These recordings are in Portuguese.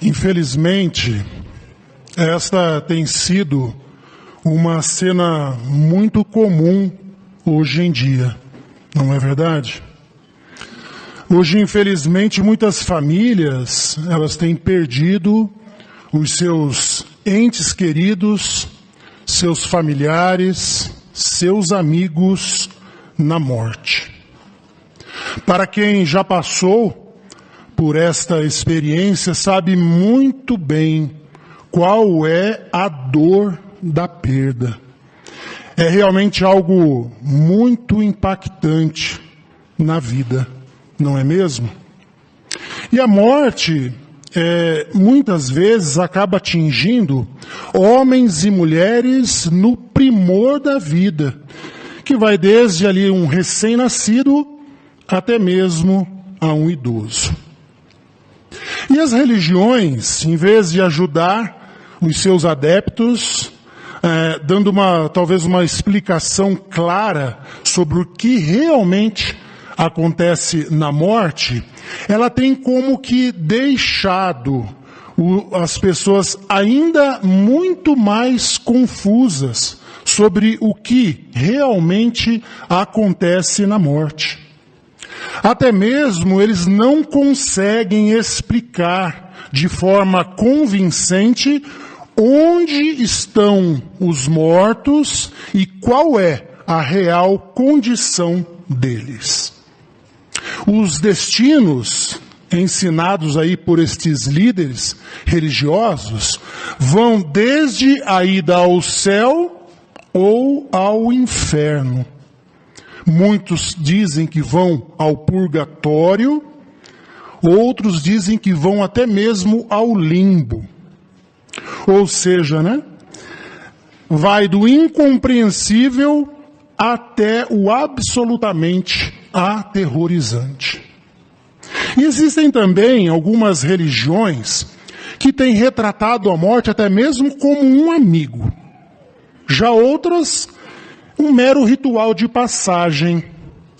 Infelizmente, esta tem sido uma cena muito comum hoje em dia, não é verdade? Hoje, infelizmente, muitas famílias, elas têm perdido os seus entes queridos, seus familiares, seus amigos na morte. Para quem já passou por esta experiência, sabe muito bem qual é a dor da perda. É realmente algo muito impactante na vida, não é mesmo? E a morte, muitas vezes, acaba atingindo homens e mulheres no primor da vida, que vai desde ali um recém-nascido até mesmo a um idoso. E as religiões, em vez de ajudar os seus adeptos, dando talvez uma explicação clara sobre o que realmente acontece na morte, ela tem como que deixado as pessoas ainda muito mais confusas sobre o que realmente acontece na morte. Até mesmo eles não conseguem explicar de forma convincente onde estão os mortos e qual é a real condição deles. Os destinos ensinados aí por estes líderes religiosos vão desde a ida ao céu ou ao inferno. Muitos dizem que vão ao purgatório, outros dizem que vão até mesmo ao limbo. Ou seja, vai do incompreensível até o absolutamente aterrorizante. E existem também algumas religiões que têm retratado a morte até mesmo como um amigo. Já outras, um mero ritual de passagem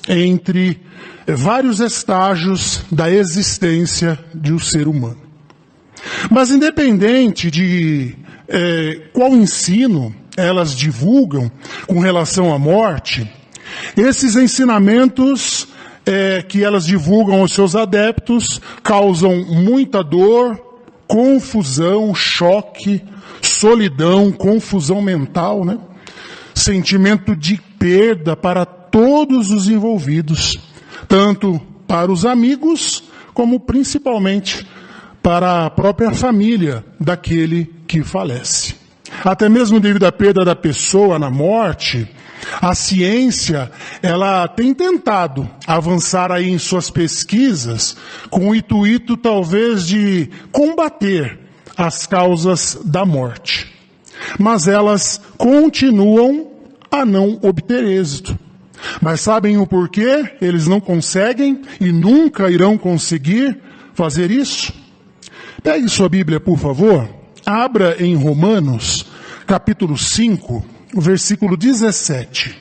entre vários estágios da existência de um ser humano. Mas independente de qual ensino elas divulgam com relação à morte, esses ensinamentos que elas divulgam aos seus adeptos causam muita dor, confusão, choque, solidão, confusão mental, sentimento de perda para todos os envolvidos, tanto para os amigos, como principalmente para a própria família daquele que falece. Até mesmo devido à perda da pessoa na morte, a ciência, ela tem tentado avançar aí em suas pesquisas com o intuito talvez de combater as causas da morte. Mas elas continuam a não obter êxito. Mas sabem o porquê? Eles não conseguem e nunca irão conseguir fazer isso? Pegue sua Bíblia, por favor. Abra em Romanos, capítulo 5, versículo 17.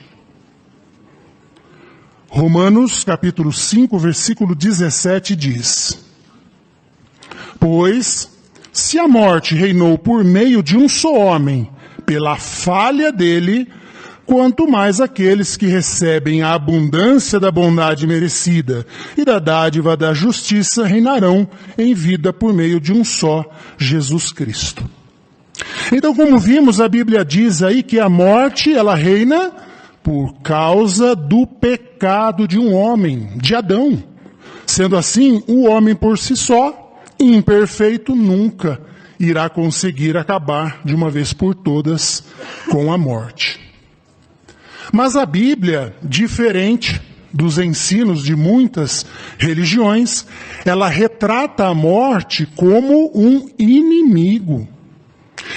Romanos, capítulo 5, versículo 17 diz: Pois, se a morte reinou por meio de um só homem, pela falha dele, quanto mais aqueles que recebem a abundância da bondade merecida e da dádiva da justiça reinarão em vida por meio de um só, Jesus Cristo. Então, como vimos, a Bíblia diz aí que a morte, ela reina por causa do pecado de um homem, de Adão. Sendo assim, o homem por si só, imperfeito, nunca irá conseguir acabar de uma vez por todas com a morte. Mas a Bíblia, diferente dos ensinos de muitas religiões, ela retrata a morte como um inimigo.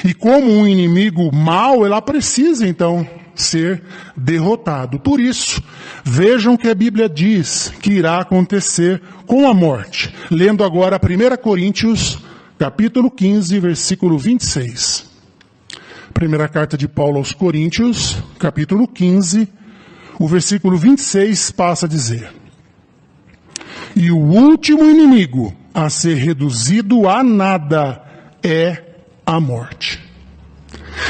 E como um inimigo mau, ela precisa então ser derrotado. Por isso, vejam o que a Bíblia diz que irá acontecer com a morte. Lendo agora 1 Coríntios, capítulo 15, versículo 26. Primeira carta de Paulo aos Coríntios, capítulo 15, o versículo 26 passa a dizer: E o último inimigo a ser reduzido a nada é a morte.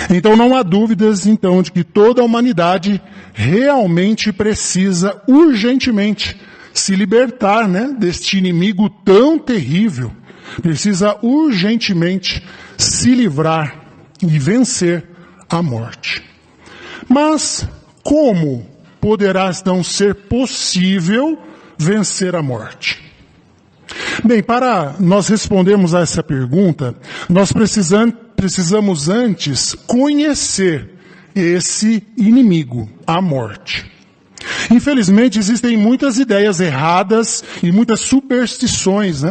Então não há dúvidas, então, de que toda a humanidade realmente precisa urgentemente se libertar, deste inimigo tão terrível. Precisa urgentemente se livrar e vencer a morte. Mas como poderá então ser possível vencer a morte? Bem, para nós respondermos a essa pergunta, nós precisamos antes conhecer esse inimigo, a morte. Infelizmente, existem muitas ideias erradas e muitas superstições,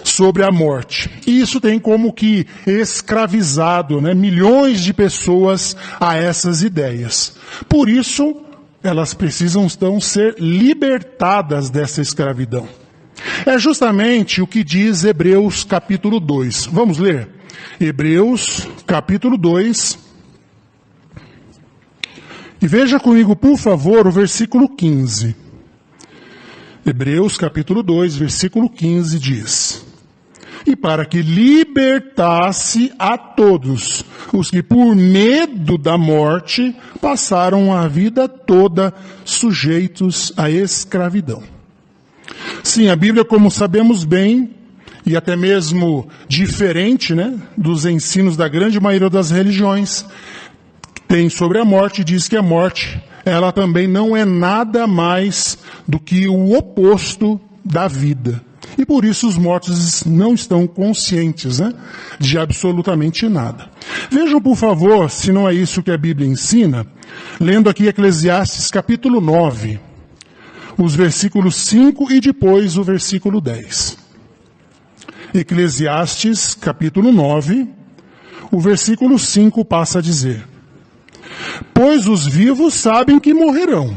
sobre a morte. E isso tem como que escravizado, milhões de pessoas a essas ideias. Por isso, elas precisam então ser libertadas dessa escravidão. É justamente o que diz Hebreus capítulo 2. Vamos ler? Hebreus capítulo 2. E veja comigo, por favor, o versículo 15. Hebreus capítulo 2, versículo 15 diz: E para que libertasse a todos os que por medo da morte passaram a vida toda sujeitos à escravidão. Sim, a Bíblia, como sabemos bem, e até mesmo diferente, dos ensinos da grande maioria das religiões, tem sobre a morte, diz que a morte, ela também não é nada mais do que o oposto da vida. E por isso os mortos não estão conscientes, de absolutamente nada. Vejam, por favor, se não é isso que a Bíblia ensina, lendo aqui Eclesiastes capítulo 9, os versículos 5 e depois o versículo 10. Eclesiastes capítulo 9, o versículo 5 passa a dizer: Pois os vivos sabem que morrerão,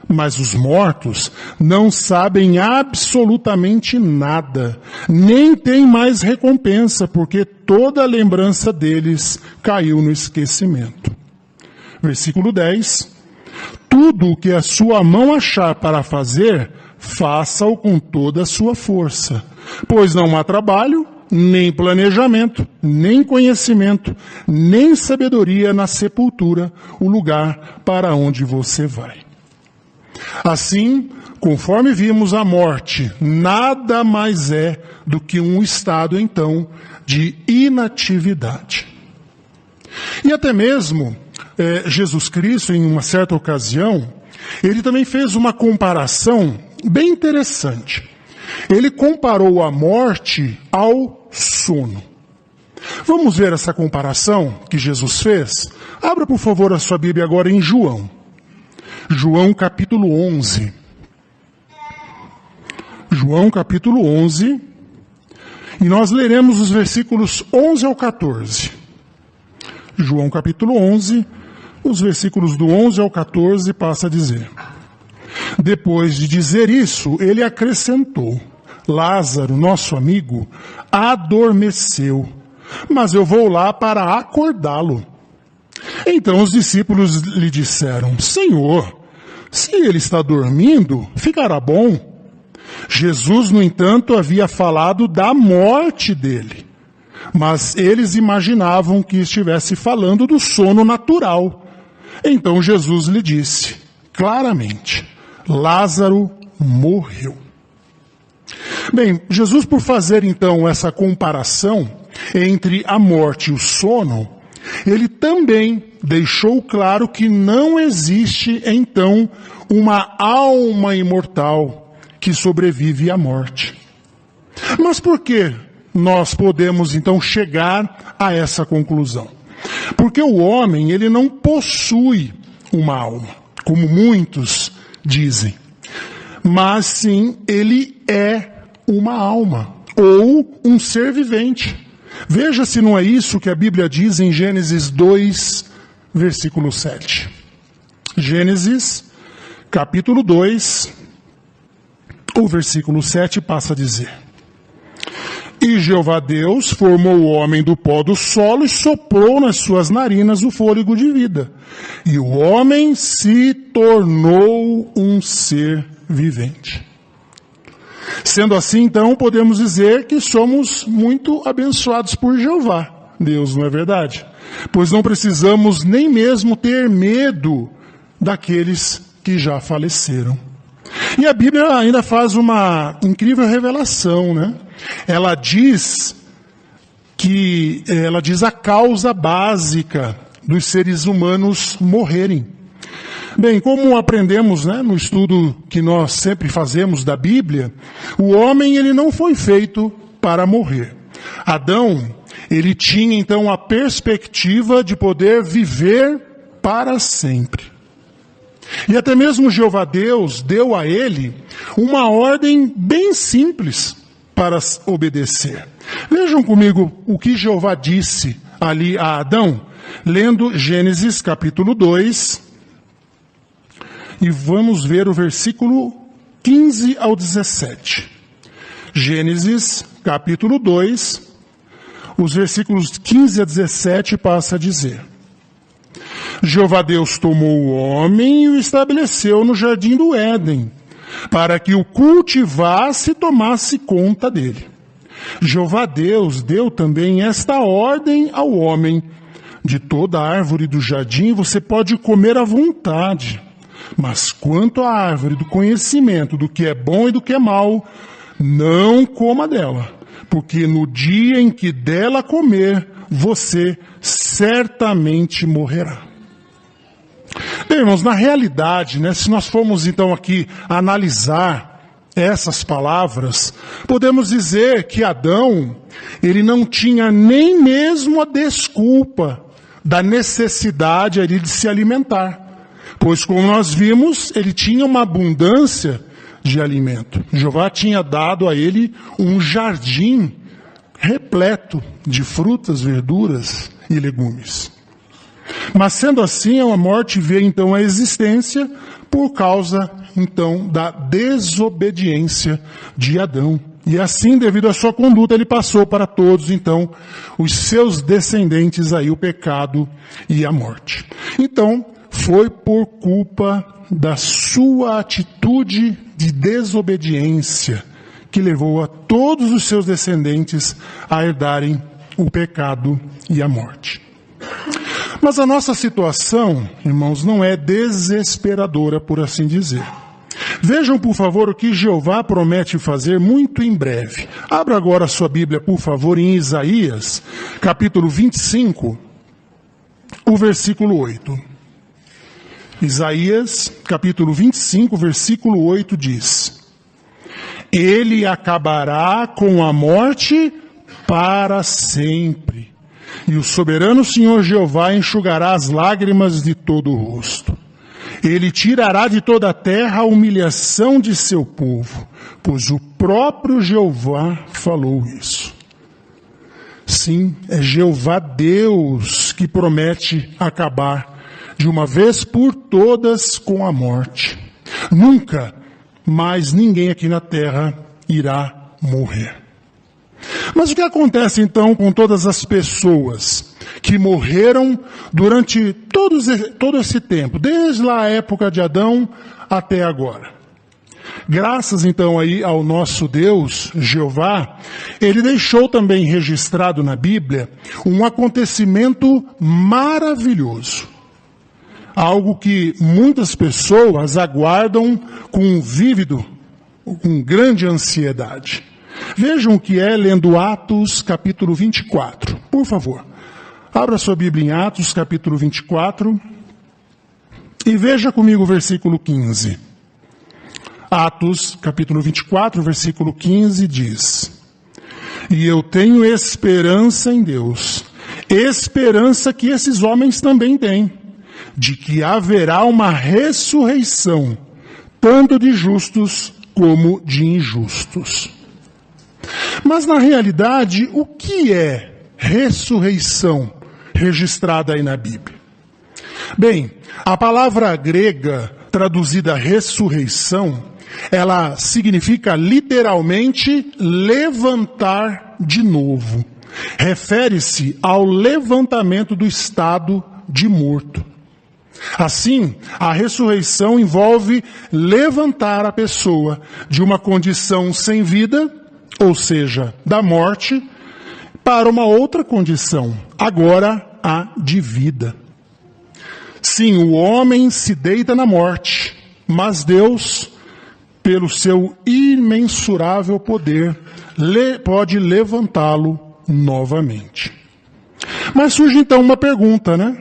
mas os mortos não sabem absolutamente nada, nem têm mais recompensa, porque toda a lembrança deles caiu no esquecimento. Versículo 10. Tudo o que a sua mão achar para fazer, faça-o com toda a sua força, pois não há trabalho, nem planejamento, nem conhecimento, nem sabedoria na sepultura, o lugar para onde você vai. Assim, conforme vimos, a morte nada mais é do que um estado, então, de inatividade. E até mesmo Jesus Cristo, em uma certa ocasião, ele também fez uma comparação bem interessante. Ele comparou a morte ao sono. Vamos ver essa comparação que Jesus fez? Abra, por favor, a sua Bíblia agora em João. João capítulo 11. João capítulo 11. E nós leremos os versículos 11 ao 14. João capítulo 11, os versículos do 11 ao 14 passa a dizer: Depois de dizer isso, ele acrescentou: Lázaro, nosso amigo, adormeceu, mas eu vou lá para acordá-lo. Então os discípulos lhe disseram: Senhor, se ele está dormindo, ficará bom. Jesus, no entanto, havia falado da morte dele, mas eles imaginavam que estivesse falando do sono natural. Então Jesus lhe disse claramente: Lázaro morreu. Bem, Jesus, por fazer então essa comparação entre a morte e o sono, ele também deixou claro que não existe então uma alma imortal que sobrevive à morte. Mas por que nós podemos então chegar a essa conclusão? Porque o homem, ele não possui uma alma, como muitos dizem, mas sim ele é uma alma, ou um ser vivente. Veja se não é isso que a Bíblia diz em Gênesis 2, versículo 7. Gênesis, capítulo 2, o versículo 7 passa a dizer: E Jeová Deus formou o homem do pó do solo e soprou nas suas narinas o fôlego de vida. E o homem se tornou um ser vivente. Sendo assim, então, podemos dizer que somos muito abençoados por Jeová, Deus, não é verdade? Pois não precisamos nem mesmo ter medo daqueles que já faleceram. E a Bíblia ainda faz uma incrível revelação, né? Ela diz a causa básica dos seres humanos morrerem. Bem, como aprendemos, né, no estudo que nós sempre fazemos da Bíblia, o homem ele não foi feito para morrer. Adão, ele tinha então a perspectiva de poder viver para sempre. E até mesmo Jeová Deus deu a ele uma ordem bem simples para obedecer. Vejam comigo o que Jeová disse ali a Adão, lendo Gênesis capítulo 2, e vamos ver o versículo 15 ao 17. Gênesis capítulo 2, os versículos 15 a 17 passa a dizer: Jeová Deus tomou o homem e o estabeleceu no jardim do Éden, para que o cultivasse e tomasse conta dele. Jeová Deus deu também esta ordem ao homem: de toda árvore do jardim você pode comer à vontade, mas quanto à árvore do conhecimento do que é bom e do que é mal, não coma dela, porque no dia em que dela comer, você certamente morrerá. Bem, irmãos, na realidade, né, se nós formos então aqui analisar essas palavras, podemos dizer que Adão, ele não tinha nem mesmo a desculpa da necessidade ali de se alimentar. Pois, como nós vimos, ele tinha uma abundância de alimento. Jeová tinha dado a ele um jardim repleto de frutas, verduras e legumes. Mas sendo assim, a morte veio então à existência por causa então da desobediência de Adão. E assim, devido à sua conduta, ele passou para todos, então, os seus descendentes aí, o pecado e a morte. Então, foi por culpa da sua atitude de desobediência que levou a todos os seus descendentes a herdarem o pecado e a morte. Mas a nossa situação, irmãos, não é desesperadora, por assim dizer. Vejam, por favor, o que Jeová promete fazer muito em breve. Abra agora a sua Bíblia, por favor, em Isaías, capítulo 25, o versículo 8. Isaías, capítulo 25, versículo 8 diz: Ele acabará com a morte para sempre, e o soberano Senhor Jeová enxugará as lágrimas de todo o rosto. Ele tirará de toda a terra a humilhação de seu povo, pois o próprio Jeová falou isso. Sim, é Jeová Deus que promete acabar de uma vez por todas com a morte. Nunca mais ninguém aqui na terra irá morrer. Mas o que acontece então com todas as pessoas que morreram durante todo esse tempo, desde a época de Adão até agora? Graças então aí ao nosso Deus, Jeová, ele deixou também registrado na Bíblia um acontecimento maravilhoso. Algo que muitas pessoas aguardam com grande ansiedade. Vejam o que é lendo Atos capítulo 24. Por favor, abra sua Bíblia em Atos capítulo 24 e veja comigo o versículo 15. Atos capítulo 24, versículo 15 diz: E eu tenho esperança em Deus, esperança que esses homens também têm, de que haverá uma ressurreição, tanto de justos como de injustos. Mas na realidade, o que é ressurreição registrada aí na Bíblia? Bem, a palavra grega traduzida ressurreição, ela significa literalmente levantar de novo. Refere-se ao levantamento do estado de morto. Assim, a ressurreição envolve levantar a pessoa de uma condição sem vida, ou seja, da morte, para uma outra condição, agora a de vida. Sim, o homem se deita na morte, mas Deus, pelo seu imensurável poder, pode levantá-lo novamente. Mas surge então uma pergunta, né?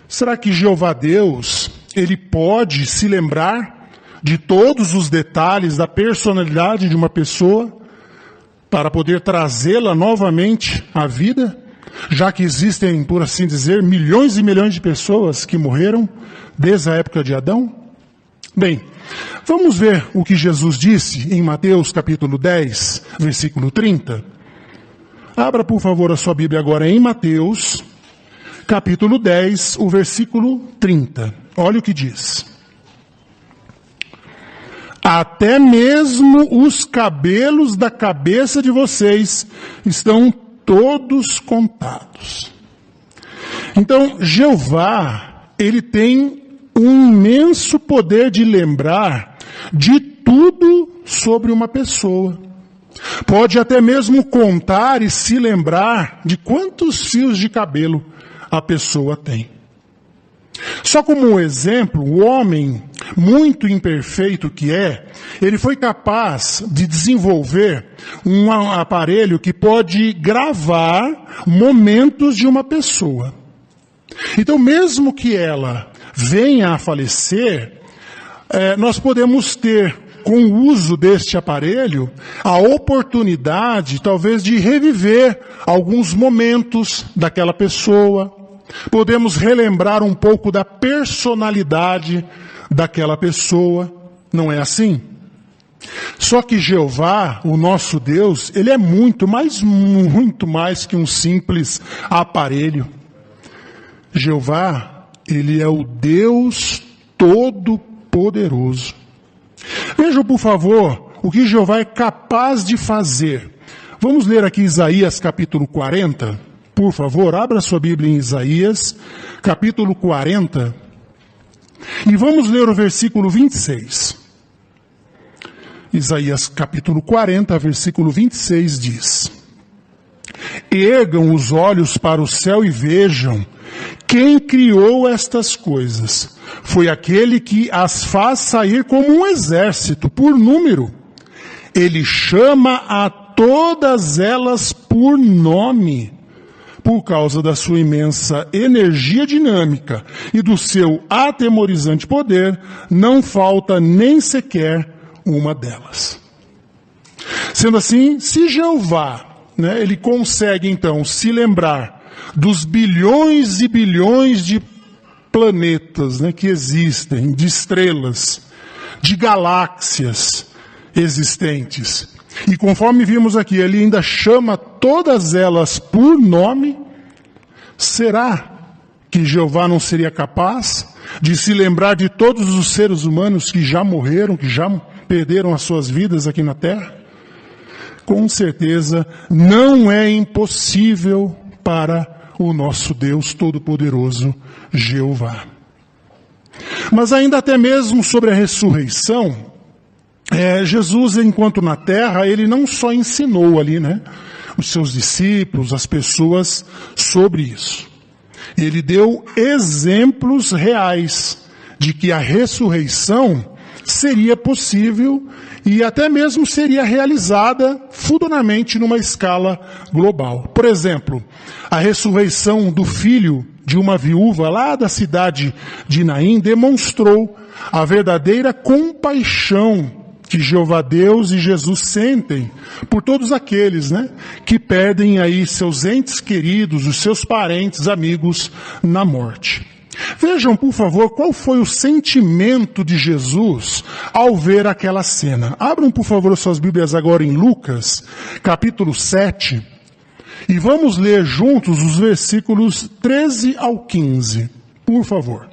Será que Jeová Deus, ele pode se lembrar de todos os detalhes da personalidade de uma pessoa para poder trazê-la novamente à vida? Já que existem, por assim dizer, milhões e milhões de pessoas que morreram desde a época de Adão? Bem, vamos ver o que Jesus disse em Mateus capítulo 10, versículo 30. Abra, por favor, a sua Bíblia agora em Mateus capítulo 10, o versículo 30. Olha o que diz. Até mesmo os cabelos da cabeça de vocês estão todos contados. Então, Jeová, ele tem um imenso poder de lembrar de tudo sobre uma pessoa. Pode até mesmo contar e se lembrar de quantos fios de cabelo a pessoa tem. Só como um exemplo, o homem, muito imperfeito que é, ele foi capaz de desenvolver um aparelho que pode gravar momentos de uma pessoa. Então, mesmo que ela venha a falecer, nós podemos ter, com o uso deste aparelho, a oportunidade, talvez, de reviver alguns momentos daquela pessoa. Podemos relembrar um pouco da personalidade daquela pessoa. Não é assim? Só que Jeová, o nosso Deus, ele é muito mais que um simples aparelho. Jeová, ele é o Deus Todo-Poderoso. Vejam, por favor, o que Jeová é capaz de fazer. Vamos ler aqui Isaías capítulo 40. Por favor, abra sua Bíblia em Isaías, capítulo 40, e vamos ler o versículo 26. Isaías, capítulo 40, versículo 26 diz: Ergam os olhos para o céu e vejam, quem criou estas coisas? Foi aquele que as faz sair como um exército, por número. Ele chama a todas elas por nome. Por causa da sua imensa energia dinâmica e do seu atemorizante poder, não falta nem sequer uma delas. Sendo assim, se Jeová, ele consegue então se lembrar dos bilhões e bilhões de planetas, que existem, de estrelas, de galáxias existentes, e conforme vimos aqui, ele ainda chama todas elas por nome. Será que Jeová não seria capaz de se lembrar de todos os seres humanos que já morreram, que já perderam as suas vidas aqui na Terra? Com certeza não é impossível para o nosso Deus Todo-Poderoso, Jeová. Mas ainda até mesmo sobre a ressurreição, Jesus, enquanto na terra, ele não só ensinou ali, os seus discípulos, as pessoas, sobre isso. Ele deu exemplos reais de que a ressurreição seria possível e até mesmo seria realizada futuramente numa escala global. Por exemplo, a ressurreição do filho de uma viúva lá da cidade de Naim demonstrou a verdadeira compaixão que Jeová Deus e Jesus sentem por todos aqueles, que perdem aí seus entes queridos, os seus parentes, amigos na morte. Vejam, por favor, qual foi o sentimento de Jesus ao ver aquela cena. Abram, por favor, suas Bíblias agora em Lucas, capítulo 7, e vamos ler juntos os versículos 13 ao 15. Por favor.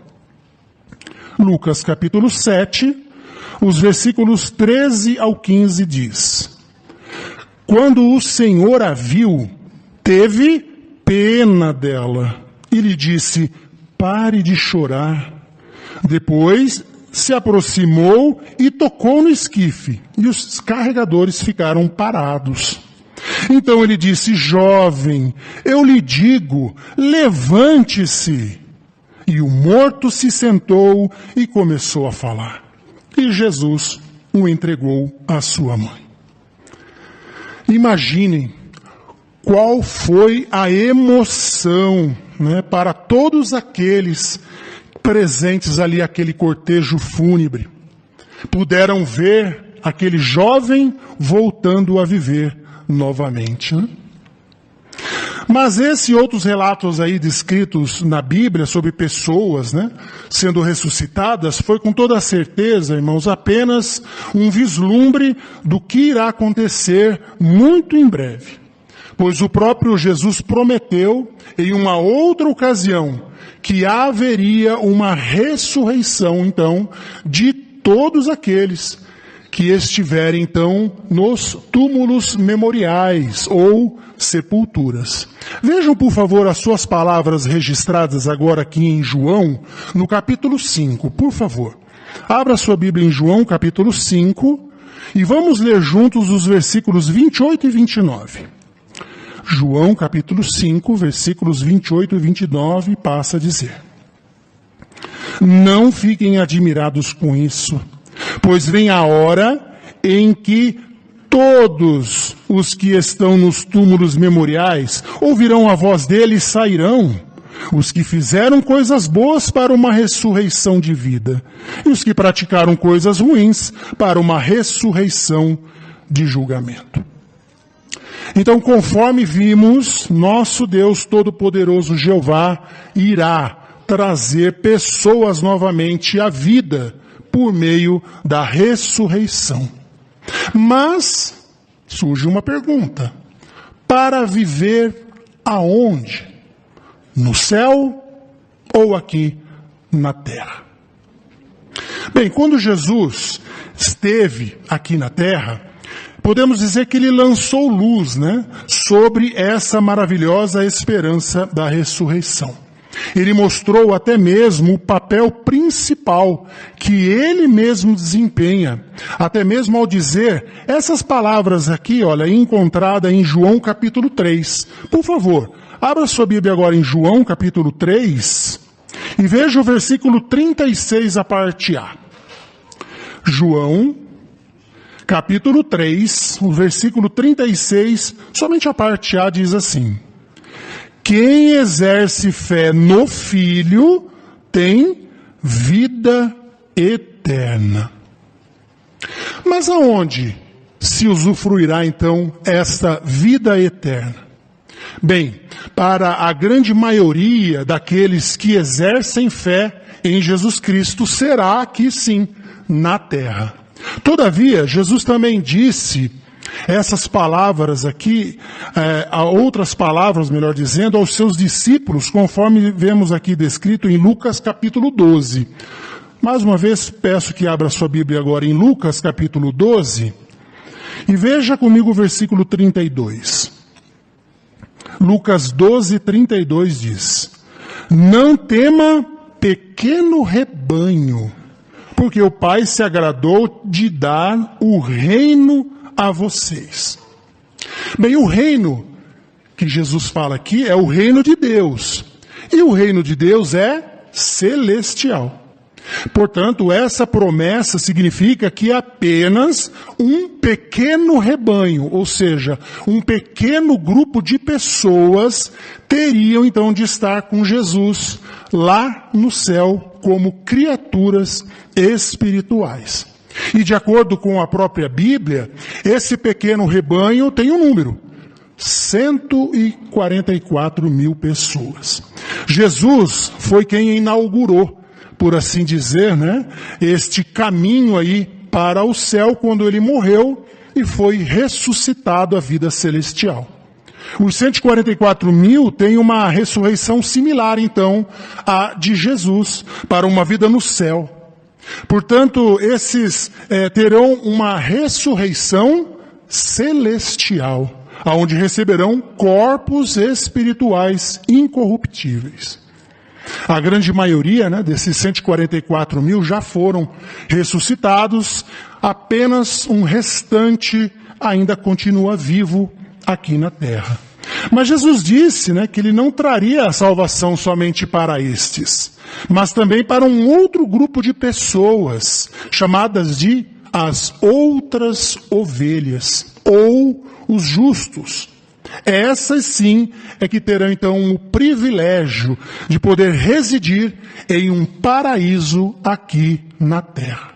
Lucas, capítulo 7, os versículos 13 ao 15 diz: Quando o Senhor a viu, teve pena dela e lhe disse: Pare de chorar. Depois se aproximou e tocou no esquife, e os carregadores ficaram parados. Então ele disse: jovem, eu lhe digo, levante-se. E o morto se sentou e começou a falar. E Jesus o entregou à sua mãe. Imaginem qual foi a emoção, né, para todos aqueles presentes ali, aquele cortejo fúnebre. Puderam ver aquele jovem voltando a viver novamente, né? Mas esses e outros relatos aí descritos na Bíblia sobre pessoas, né, sendo ressuscitadas, foi com toda certeza, irmãos, apenas um vislumbre do que irá acontecer muito em breve. Pois o próprio Jesus prometeu, em uma outra ocasião, que haveria uma ressurreição, então, de todos aqueles que estiverem, então, nos túmulos memoriais ou sepulturas. Vejam, por favor, as suas palavras registradas agora aqui em João, no capítulo 5, por favor. Abra sua Bíblia em João, capítulo 5, e vamos ler juntos os versículos 28 e 29. João, capítulo 5, versículos 28 e 29, passa a dizer: não fiquem admirados com isso, pois vem a hora em que todos os que estão nos túmulos memoriais ouvirão a voz dele e sairão, os que fizeram coisas boas para uma ressurreição de vida, e os que praticaram coisas ruins para uma ressurreição de julgamento. Então, conforme vimos, nosso Deus Todo-Poderoso Jeová irá trazer pessoas novamente à vida por meio da ressurreição. Mas surge uma pergunta: para viver aonde? No céu ou aqui na terra? Bem, quando Jesus esteve aqui na terra, podemos dizer que ele lançou luz, né, sobre essa maravilhosa esperança da ressurreição. Ele mostrou até mesmo o papel principal que ele mesmo desempenha, até mesmo ao dizer essas palavras aqui, olha, encontrada em João capítulo 3. Por favor, abra sua Bíblia agora em João capítulo 3 e veja o versículo 36, a parte A. João capítulo 3, o versículo 36, somente a parte A diz assim: quem exerce fé no Filho tem vida eterna. Mas aonde se usufruirá então esta vida eterna? Bem, para a grande maioria daqueles que exercem fé em Jesus Cristo, será aqui sim, na terra. Todavia, Jesus também disse essas palavras aqui, outras palavras, melhor dizendo, aos seus discípulos, conforme vemos aqui descrito em Lucas capítulo 12. Mais uma vez, peço que abra sua Bíblia agora em Lucas capítulo 12, e veja comigo o versículo 32. Lucas 12, 32 diz: não tema, pequeno rebanho, porque o Pai se agradou de dar o reino a vocês. Bem, o reino que Jesus fala aqui é o reino de Deus. E o reino de Deus é celestial. Portanto, essa promessa significa que apenas um pequeno rebanho, ou seja, um pequeno grupo de pessoas teriam então de estar com Jesus lá no céu como criaturas espirituais. E de acordo com a própria Bíblia, esse pequeno rebanho tem um número: 144 mil pessoas. Jesus foi quem inaugurou, por assim dizer, né, este caminho aí para o céu quando ele morreu e foi ressuscitado à vida celestial. Os 144 mil têm uma ressurreição similar, então, à de Jesus, para uma vida no céu. Portanto, esses terão uma ressurreição celestial, aonde receberão corpos espirituais incorruptíveis. A grande maioria, né, desses 144 mil já foram ressuscitados, apenas um restante ainda continua vivo aqui na terra. Mas Jesus disse, né, que ele não traria a salvação somente para estes, mas também para um outro grupo de pessoas, chamadas de as outras ovelhas, ou os justos. Essas sim é que terão então o privilégio de poder residir em um paraíso aqui na terra.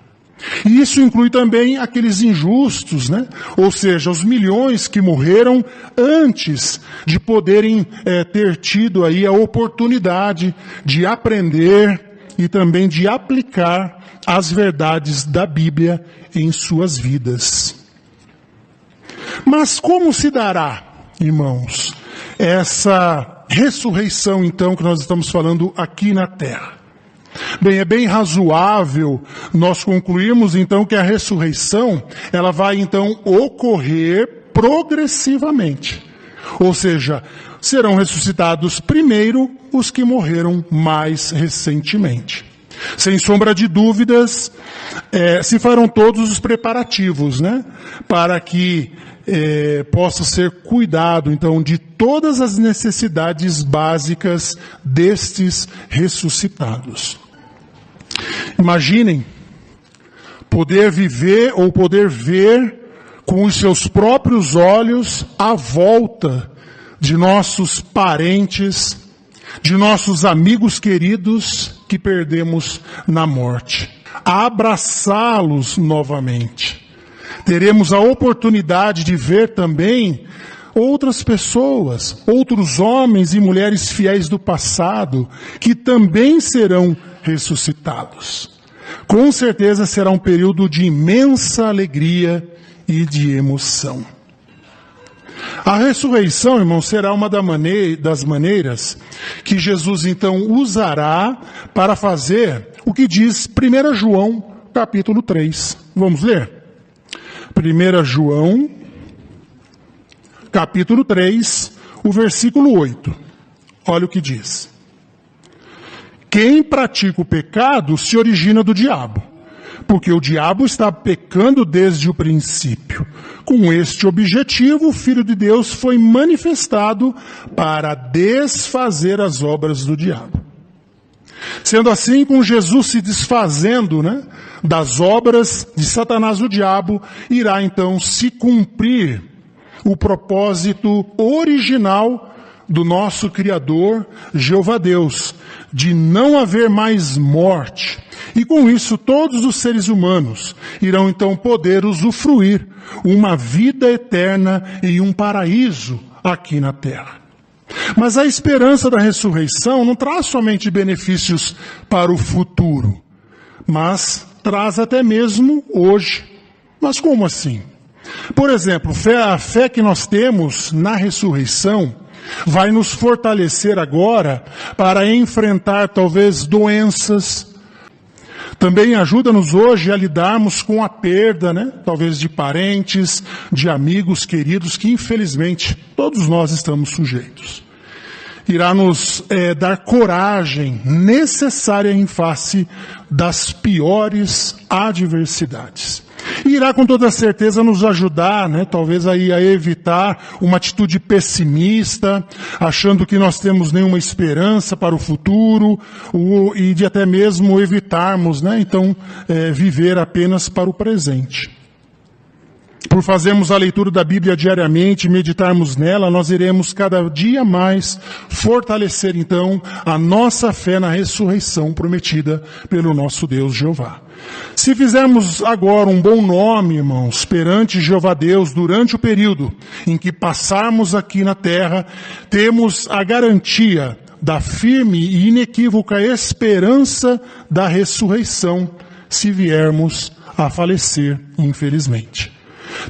E isso inclui também aqueles injustos, né? Ou seja, os milhões que morreram antes de poderem ter tido aí a oportunidade de aprender e também de aplicar as verdades da Bíblia em suas vidas. Mas como se dará, irmãos, essa ressurreição então que nós estamos falando aqui na terra? Bem, é bem razoável nós concluirmos então que a ressurreição, ela vai então ocorrer progressivamente. Ou seja, serão ressuscitados primeiro os que morreram mais recentemente. Sem sombra de dúvidas, se farão todos os preparativos, né, para que possa ser cuidado, então, de todas as necessidades básicas destes ressuscitados. Imaginem poder viver ou poder ver com os seus próprios olhos a volta de nossos parentes, de nossos amigos queridos que perdemos na morte. Abraçá-los novamente. Teremos a oportunidade de ver também outras pessoas, outros homens e mulheres fiéis do passado, que também serão ressuscitados. Com certeza será um período de imensa alegria e de emoção. A ressurreição, irmão, será uma das maneiras que Jesus então usará para fazer o que diz 1 João capítulo 3. Vamos ler? 1 João capítulo 3, o versículo 8. Olha o que diz. Quem pratica o pecado se origina do diabo, porque o diabo está pecando desde o princípio. Com este objetivo, o Filho de Deus foi manifestado para desfazer as obras do diabo. Sendo assim, com Jesus se desfazendo, né, das obras de Satanás, o diabo, irá então se cumprir o propósito original do nosso Criador, Jeová Deus, de não haver mais morte. E com isso todos os seres humanos irão então poder usufruir uma vida eterna em um paraíso aqui na terra. Mas a esperança da ressurreição não traz somente benefícios para o futuro, mas traz até mesmo hoje. Mas como assim? Por exemplo, a fé que nós temos na ressurreição vai nos fortalecer agora para enfrentar talvez doenças. Também ajuda-nos hoje a lidarmos com a perda, né? Talvez de parentes, de amigos queridos, que infelizmente todos nós estamos sujeitos. Irá nos dar coragem necessária em face das piores adversidades. E irá com toda certeza nos ajudar, né, talvez aí a evitar uma atitude pessimista, achando que nós temos nenhuma esperança para o futuro, e de até mesmo evitarmos, né, então, viver apenas para o presente. Por fazermos a leitura da Bíblia diariamente e meditarmos nela, nós iremos cada dia mais fortalecer então a nossa fé na ressurreição prometida pelo nosso Deus Jeová. Se fizermos agora um bom nome, irmãos, perante Jeová Deus durante o período em que passarmos aqui na terra, temos a garantia da firme e inequívoca esperança da ressurreição se viermos a falecer, infelizmente.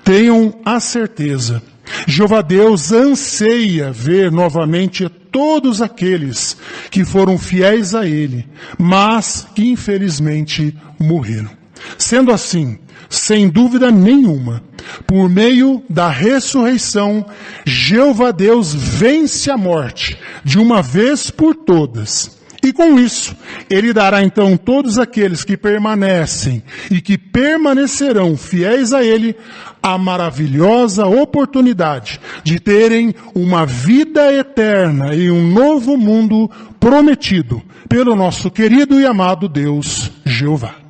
Tenham a certeza, Jeová Deus anseia ver novamente todos aqueles que foram fiéis a Ele, mas que infelizmente morreram. Sendo assim, sem dúvida nenhuma, por meio da ressurreição, Jeová Deus vence a morte de uma vez por todas E com isso, ele dará então todos aqueles que permanecem e que permanecerão fiéis a ele a maravilhosa oportunidade de terem uma vida eterna em um novo mundo prometido pelo nosso querido e amado Deus, Jeová.